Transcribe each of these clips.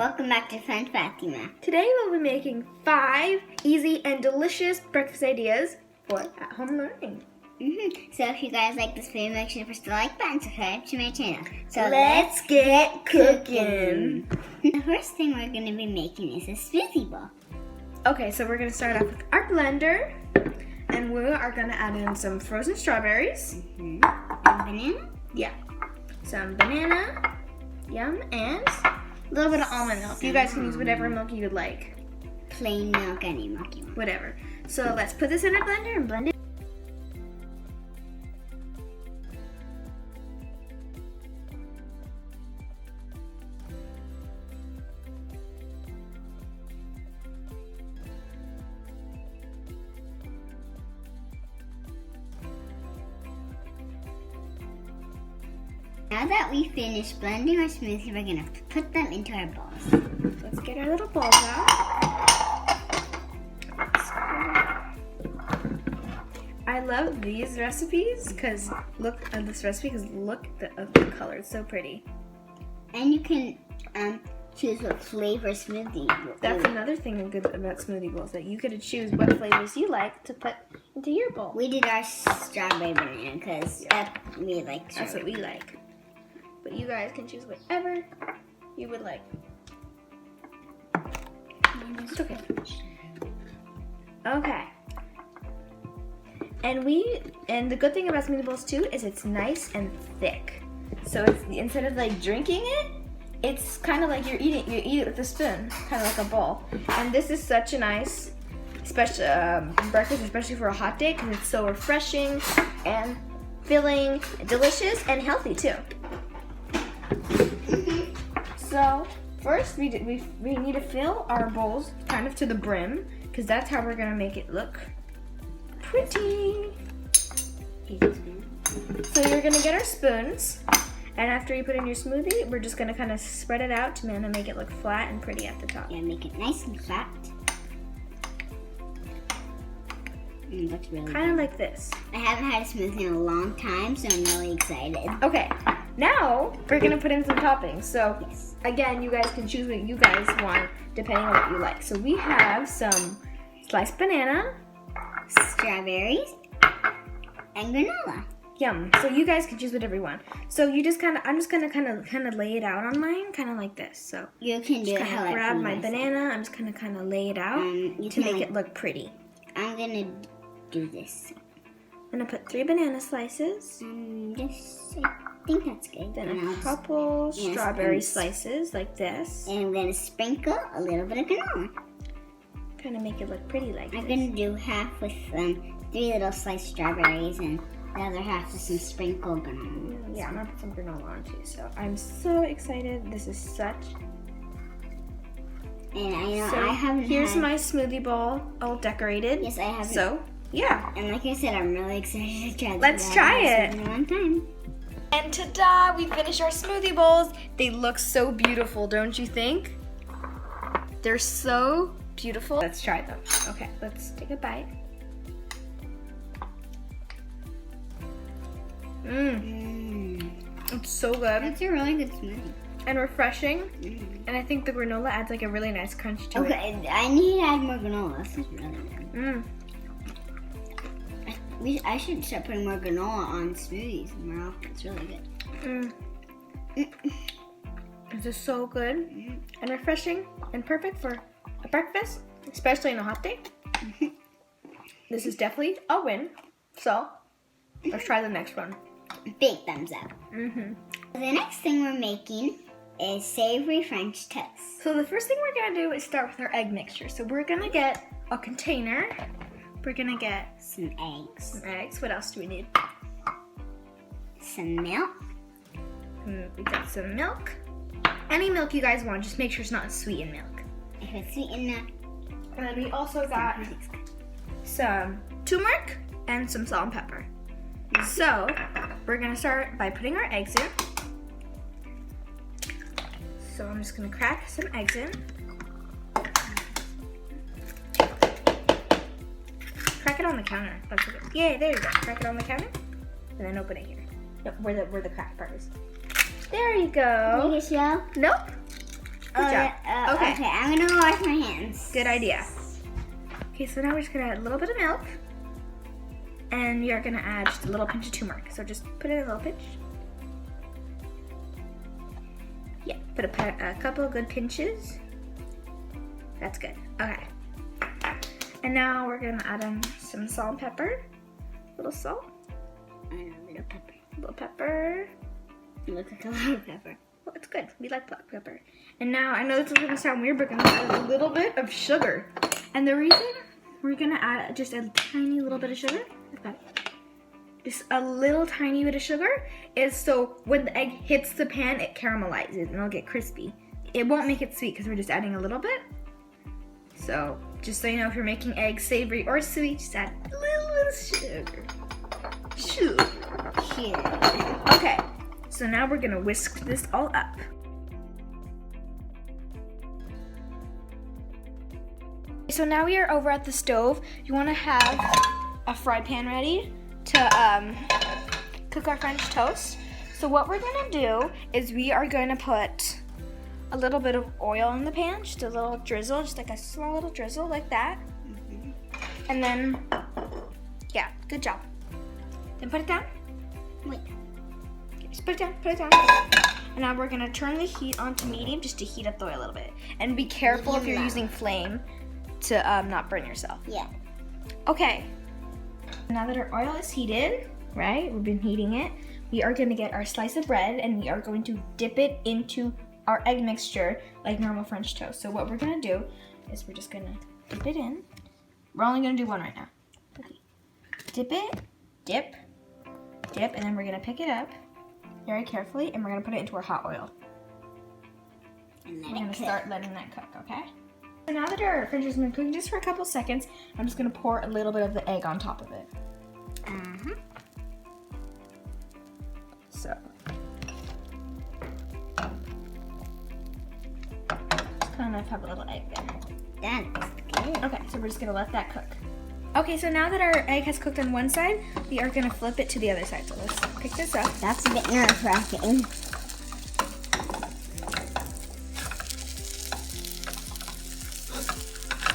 Welcome back to Fun Fatima. Today we'll be making 5 easy and delicious breakfast ideas for at-home learning. So if you guys like this video, make sure to press the like button and subscribe to my channel. So Let's get cooking. The first thing we're going to be making is a smoothie bowl. Okay, so we're going to start off with our blender. And we are going to add in some frozen strawberries. And banana. Yeah. Some banana. Yum. And a little bit of almond milk. You guys can use whatever milk you would like. Plain milk, any milk you want. Whatever. So let's put this in our blender and blend it. Now that we finished blending our smoothie, we're going to put them into our bowls. Let's get our little balls out. I love these recipes because look at this recipe because look at the color. It's so pretty. And you can choose what flavor smoothie. That's another thing good about smoothie bowls, that you get to choose what flavors you like to put into your bowl. We did our strawberry banana because we like strawberry. That's what we like. But you guys can choose whatever you would like. It's okay. Okay. And the good thing about smoothie bowls too is it's nice and thick. So it's instead of like drinking it, it's kind of like you eat it with a spoon, kind of like a bowl. And this is such a nice special breakfast, especially for a hot day, because it's so refreshing and filling, delicious, and healthy too. So first we need to fill our bowls kind of to the brim, because that's how we're gonna make it look pretty. So you're gonna get our spoons, and after you put in your smoothie, we're just gonna kind of spread it out to make it look flat and pretty at the top. Yeah, make it nice and flat. Looks really kind of good. like this. I haven't had a smoothie in a long time, so I'm really excited. Okay, now we're gonna put in some toppings. So Yes. again, you guys can choose what you guys want depending on what you like. So we have some sliced banana. Strawberries and granola. Yum. So you guys can choose whatever you want. So you just I'm just gonna kind of lay it out on mine, kind of like this. So You can do it kind however of grab you my guys banana. I'm just gonna kind of lay it out You to can make it look pretty. I'm gonna do this. I'm gonna put 3 banana slices, I think that's good. then And a I'll- couple Yes, strawberry and- slices like this. And I'm gonna sprinkle a little bit of granola. Kind of make it look pretty like I'm this. gonna do half with 3 little sliced strawberries and the other half with some sprinkled granola. Yeah, I'm gonna put some granola on too. So I'm so excited. This is such. And I know So I haven't here's had... my smoothie bowl all decorated. Yes, I haven't. So yeah. And like I said, I'm really excited to try this. Let's try it. In a long time. And ta-da! We finished our smoothie bowls. They look so beautiful, don't you think? They're so beautiful. Let's try them. Okay, let's take a bite. It's so good That's a really good smoothie. and refreshing. And I think the granola adds like a really nice crunch to it. Okay, I need to add more granola. This is really good. I should start putting more granola on smoothies more often. It's really good. This is so good and refreshing and perfect for a breakfast, especially on a hot day. This is definitely a win. So let's try the next one. Big thumbs up. The next thing we're making is savory French toast. So the first thing we're gonna do is start with our egg mixture. So we're gonna get a container. We're gonna get Some eggs, some eggs. What else do we need? some milk, We got some milk. Any milk you guys want, just make sure it's not sweetened milk. if it's sweet enough. And then we also got some turmeric and some salt and pepper. So we're gonna start by putting our eggs in. So I'm just gonna crack some eggs in. Crack it on the counter. That's okay. Yay, there you go. Crack it on the counter, and then open it here. Nope, where the cracked part is. There you go. Make it show. Nope. Good job. Okay. Okay, I'm gonna wash my hands. Good idea. Okay, so now we're just gonna add a little bit of milk. And we are gonna add just a little pinch of turmeric. So just put in a little pinch. Yeah, put a couple of good pinches. That's good. Okay. And now we're gonna add in some salt and pepper. A little salt. And a little pepper. A little pepper. Looks like a lot of pepper. Well, it's good. We like black pepper. And now, I know this is gonna sound weird, but we're gonna add a little bit of sugar. And the reason we're gonna add just a tiny little bit of sugar, just a little tiny bit of sugar, is so when the egg hits the pan, it caramelizes and it'll get crispy. It won't make it sweet because we're just adding a little bit. So, just so you know, if you're making eggs savory or sweet, just add a little bit of sugar. Sugar. Okay, so now we're gonna whisk this all up. So now we are over at the stove. You wanna have a fry pan ready to cook our French toast. So what we're gonna do is we are gonna put a little bit of oil in the pan, just a little drizzle, just like a small little drizzle like that. And then, yeah, good job. Then put it down. Wait. Okay, just put it down. And now we're gonna turn the heat on to medium just to heat up the oil a little bit. And be careful if you're using flame to not burn yourself. Yeah. Okay. Now that our oil is heated, right? We've been heating it. We are gonna get our slice of bread and we are going to dip it into our egg mixture like normal French toast. So what we're gonna do is we're just gonna dip it in. We're only gonna do one right now. Okay. Dip it, dip, and then we're gonna pick it up very carefully and we're gonna put it into our hot oil. And we're gonna start letting that cook, okay? So now that our French has been cooking just for a couple seconds, I'm just gonna pour a little bit of the egg on top of it. So. Kind of have a little egg there. That's good. Okay, so we're just gonna let that cook. Okay, so now that our egg has cooked on one side, we are gonna flip it to the other side. So let's pick this up. That's a bit nerve-wracking.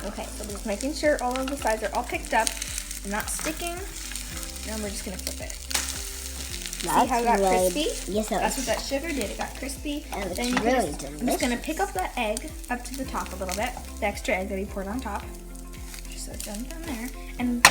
Okay, so we're just making sure all of the sides are all picked up and not sticking. Now we're just gonna flip it. See how it got crispy? Yes, that's what that sugar did. It got crispy. And then it's really delicious. I'm just gonna pick up that egg up to the top a little bit. The extra egg that we poured on top. Just so it's done down there. And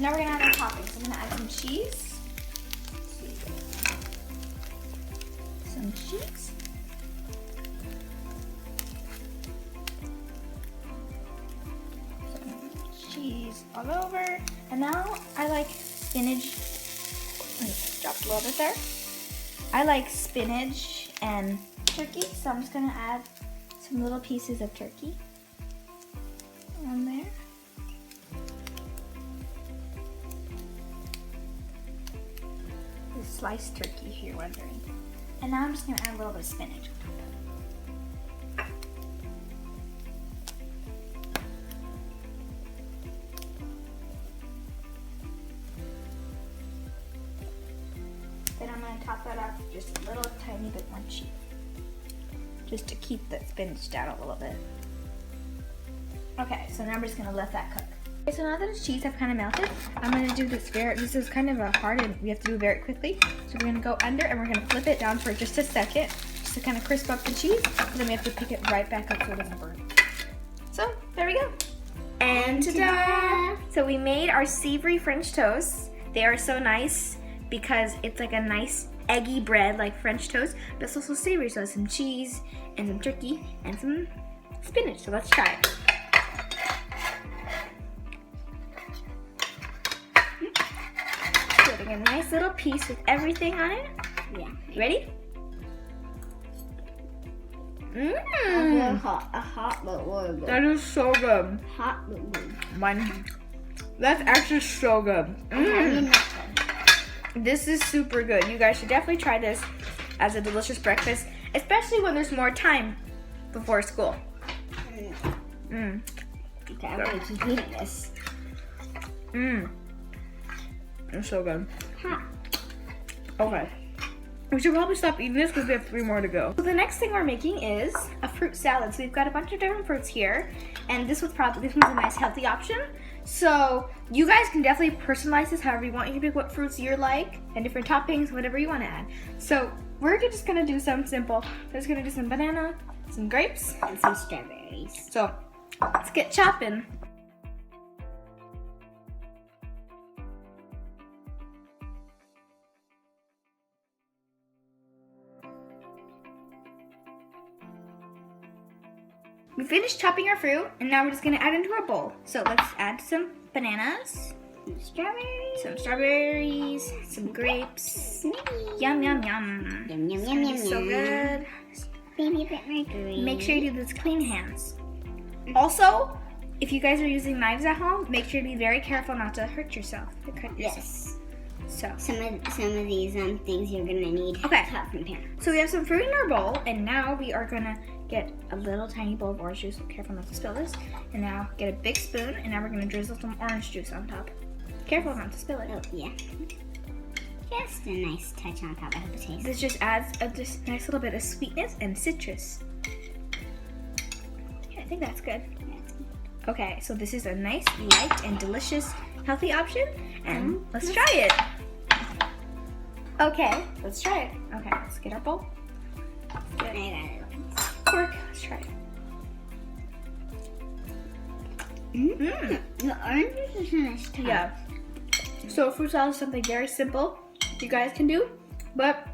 now we're gonna add our toppings. I'm gonna add some cheese. Some cheese. Some cheese all over. And now I like spinach. Dropped a little bit there. I like spinach and turkey, so I'm just gonna add some little pieces of turkey on there. This sliced turkey, if you're wondering. And now I'm just gonna add a little bit of spinach on top. Then I'm going to top that off with just a little tiny bit more cheese. Just to keep the spinach down a little bit. Okay, so now we're just going to let that cook. Okay, so now that the cheese have kind of melted, I'm going to do this is kind of hard and we have to do it very quickly. So we're going to go under and we're going to flip it down for just a second, just to kind of crisp up the cheese. And then we have to pick it right back up so it doesn't burn. So, there we go. And ta-da! So we made our savory French toasts. They are so nice because it's like a nice eggy bread like French toast, but it's also savory, so it's some cheese and some turkey and some spinach. So let's try it. Getting a nice little piece with everything on it. Yeah. You ready? A hot but really good. That is so good. Hot but good. That's actually so good. Mm. This is super good. You guys should definitely try this as a delicious breakfast, especially when there's more time before school. Okay, I'm gonna keep eating this. It's so good. Huh. Okay. We should probably stop eating this because we have 3 more to go. So the next thing we're making is a fruit salad. So we've got a bunch of different fruits here, and this one's a nice healthy option. So you guys can definitely personalize this however you want. You can pick what fruits you like and different toppings, whatever you want to add. So we're just gonna do some simple. We're just gonna do some banana, some grapes, and some strawberries. So let's get chopping. We finished chopping our fruit, and now we're just gonna add into our bowl. So let's add some bananas, some strawberries, some grapes. Yum, yum, yum. Yum, yum, yum, yum, so good. Maybe a bit more green. Make sure you do this with clean hands. Also, if you guys are using knives at home, make sure to be very careful not to hurt yourself. Yes. So some of these things you're gonna need. Okay. Help from parents. So we have some fruit in our bowl, and now we are gonna get a little tiny bowl of orange juice. So careful not to spill this. And now get a big spoon, and now we're gonna drizzle some orange juice on top. Careful not to spill it. Oh yeah. Just a nice touch on top of the taste. This just adds a nice little bit of sweetness and citrus. Yeah, I think that's good. Okay, so this is a nice, light, and delicious, healthy option, and let's try it. Okay, let's try it. Okay, let's get our bowl. Let's get fork. Let's try it. The orange juice is nice. Yeah. So fruit salad is something very simple you guys can do, but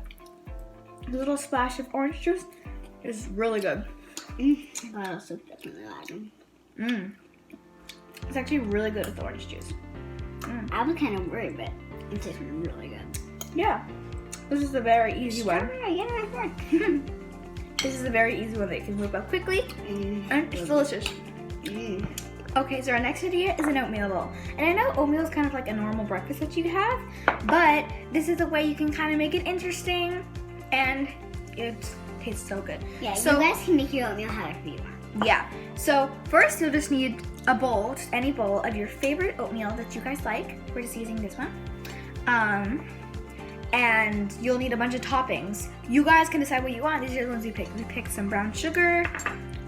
a little splash of orange juice is really good. I also definitely like them. It's actually really good with orange juice. I was kind of worried, but it tastes really good. Yeah. This is a very easy one. Yeah, This is a very easy one that you can whip up quickly, and it's delicious. Okay, so our next idea is an oatmeal bowl. And I know oatmeal is kind of like a normal breakfast that you have, but this is a way you can kind of make it interesting, and it tastes so good. Yeah, so, you guys can make your oatmeal however you want. Yeah, so first you'll just need a bowl, just any bowl of your favorite oatmeal that you guys like. We're just using this one. And you'll need a bunch of toppings. You guys can decide what you want. These are the ones we picked. We picked some brown sugar,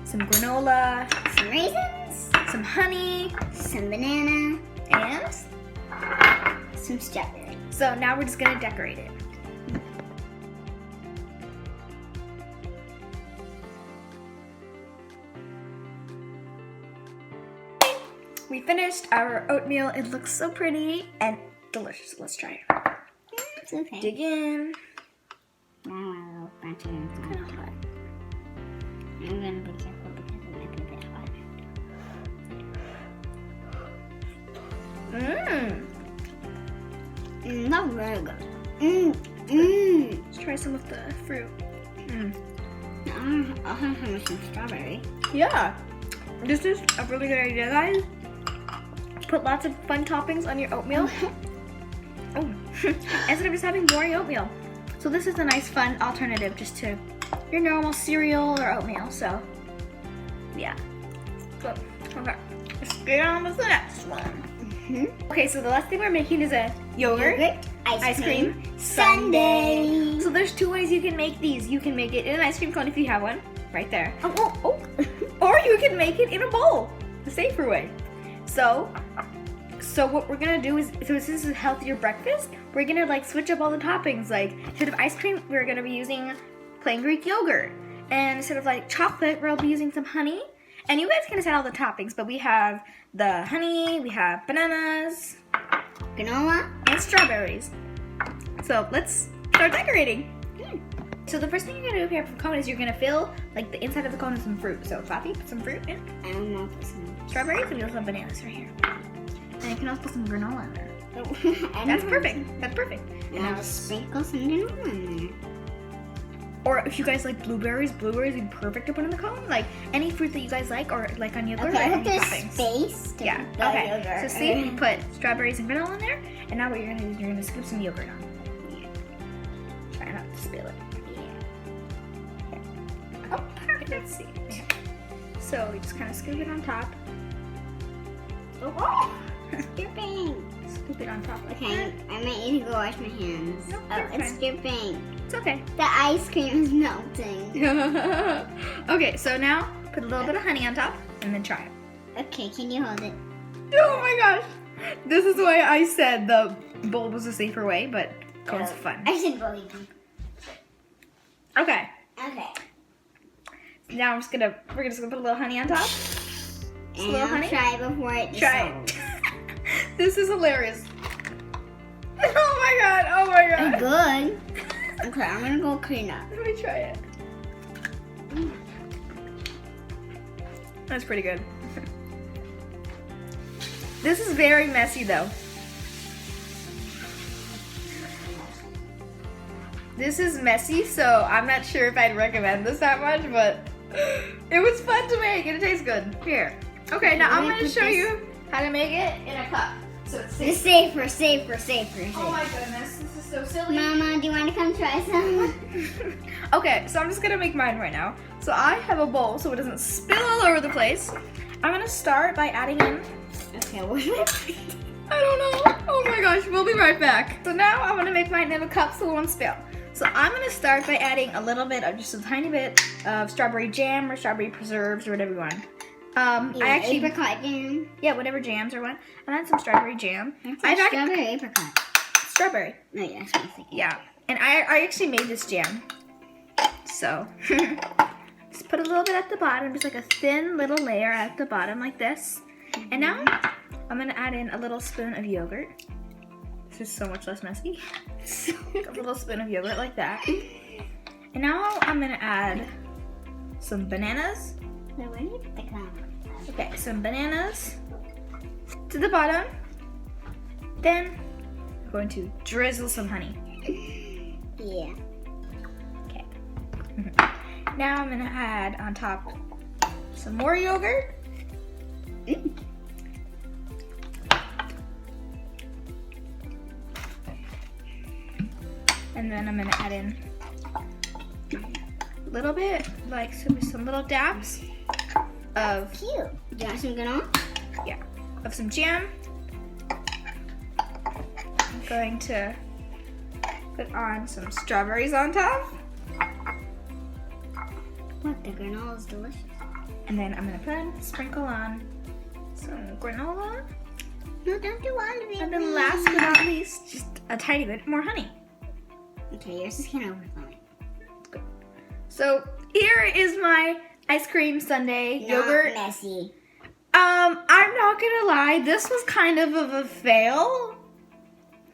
some granola, some raisins, some honey, some banana, and some strawberry. So now we're just gonna decorate it. We finished our oatmeal. It looks so pretty and delicious. Let's try it. It's okay. Dig in. Wow, It's kind of hot. I'm gonna be careful because it might be a bit hot. That's very good. Let's try some of the fruit. I'll have some strawberry. Yeah, this is a really good idea, guys. Put lots of fun toppings on your oatmeal. Instead of just having boring oatmeal. So this is a nice fun alternative just to your normal cereal or oatmeal. So yeah. So, okay, let's get on with the next one. Okay, so the last thing we're making is a yogurt ice cream sundae. So there's 2 ways you can make these. You can make it in an ice cream cone if you have one, right there. Or you can make it in a bowl, the safer way. So what we're gonna do is, so this is a healthier breakfast, we're gonna like switch up all the toppings. Like instead of ice cream, we're gonna be using plain Greek yogurt. And instead of like chocolate, we'll be using some honey. And you guys can decide all the toppings, but we have the honey, we have bananas, granola, and strawberries. So let's start decorating. So the first thing you're gonna do here for the cone is you're gonna fill like the inside of the cone with some fruit. So Fatima, put some fruit in. I'm gonna put some Strawberries, and we also have bananas right here. And you can also put some granola in there. Oh, That's perfect. That's perfect. And I'll just sprinkle some granola in there. Or if you guys like blueberries would be perfect to put in the cone. Like any fruit that you guys like, or like on yogurt. Okay, I or hope there's toppings. space to Yeah. put the Okay. yogurt. So see, we put strawberries and granola in there, and now what you're gonna do is you're gonna scoop some yogurt on. Yeah. Try not to spill it. Yeah. Oh, perfect. Let's see. Yeah. So we just kind of scoop it on top. Oh, you're pink. scoop it on top like Okay, that. I might need to go wash my hands. No, Oh, you're it's fine. dripping. It's okay. The ice cream is melting. Okay, so now put a little bit of honey on top and then try it. Okay, can you hold it? Oh my gosh. This is why I said the bowl was a safer way, but cone's fun. I should believe you. Okay. Okay. Now we're just gonna put a little honey on top. Just a And little I'll honey. try before it Try dissolves. it. This is hilarious. Oh my god, oh my god. It's good. Okay, I'm gonna go clean up. Let me try it. That's pretty good. This is very messy though. This is messy, so I'm not sure if I'd recommend this that much, but it was fun to make and it tastes good. Here. Okay, now I'm Let me going to put show this- you how to make it in a cup. So it's It's safe. safer. Oh my goodness, this is so silly. Mama, do you want to come try some? Okay, so I'm just gonna make mine right now. So I have a bowl so it doesn't spill all over the place. I'm gonna start by adding in, Okay, what do I put? I don't know. Oh my gosh, we'll be right back. So now I'm gonna make mine in a cup so it won't spill. So I'm gonna start by adding a little bit of, just a tiny bit of strawberry jam or strawberry preserves or whatever you want. I actually, apricot jam. yeah, whatever jams or what. I had some strawberry jam. That's a strawberry apricot. Strawberry. No, yeah, that's what I'm thinking. Yeah, and I actually made this jam. So, just put a little bit at the bottom, just like a thin little layer at the bottom like this. And now, I'm gonna add in a little spoon of yogurt. This is so much less messy. A little spoon of yogurt like that. And now I'm gonna add some bananas. So where do you put the crown? Okay, some bananas to the bottom. Then, I'm going to drizzle some honey. Yeah. Okay. Now I'm gonna add on top some more yogurt. And then I'm gonna add in a little bit, like some little dabs of, Cute. Do you want some granola? yeah, of some jam. I'm going to put on some strawberries on top. What? The granola is delicious. And then I'm gonna sprinkle on some granola. No, don't do all of it. And then last but not least, just a tiny bit more honey. Okay, yours is kind of overflowing. So here is my ice cream sundae yogurt. Not messy. I'm not gonna lie, this was kind of a fail,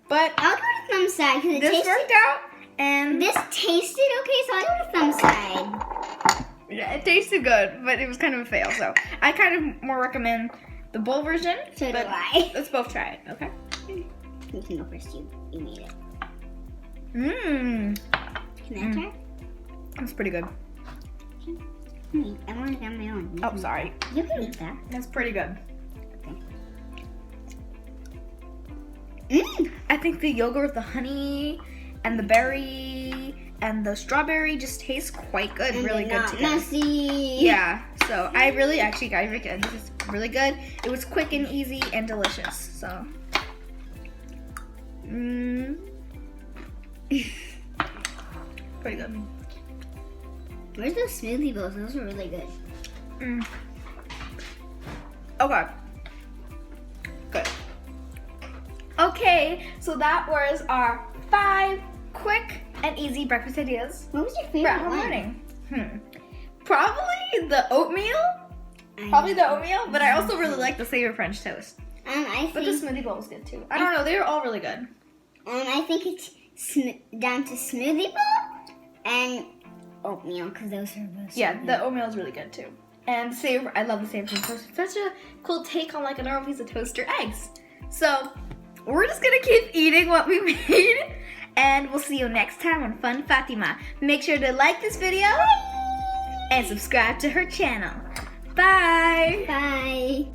but I'll give it a thumb side because it this tasted. worked out, and This tasted okay, so I'll give it a thumb side. yeah, it tasted good, but it was kind of a fail. So I kind of more recommend the bowl version. So do but I. Let's both try it, okay? You can go first. You made it. Mmm, Can I try? that's pretty good. I want to get my own. Oh, sorry. You can eat that. That's pretty good. Mmm. I think the yogurt, the honey, and the berry, and the strawberry just tastes quite good. Really good together. Messy. Yeah, so I recommend this is really good. It was quick and easy and delicious. So, pretty good. Where's those smoothie bowls? Those are really good. Okay. Good. Okay, so that was our 5 quick and easy breakfast ideas What was your for favorite our one? morning. Probably the oatmeal. Probably the oatmeal, but I also really like the savory French toast. I But the think smoothie bowl was good too. I don't know, they were all really good. I think it's down to smoothie bowl and oatmeal because those are both. Yeah, so good. the oatmeal is really good too. And I love the savory French toast. It's such a cool take on like a normal piece of toast or eggs. So we're just gonna keep eating what we made, and we'll see you next time on Fun Fatima. Make sure to like this video and subscribe to her channel. Bye. Bye.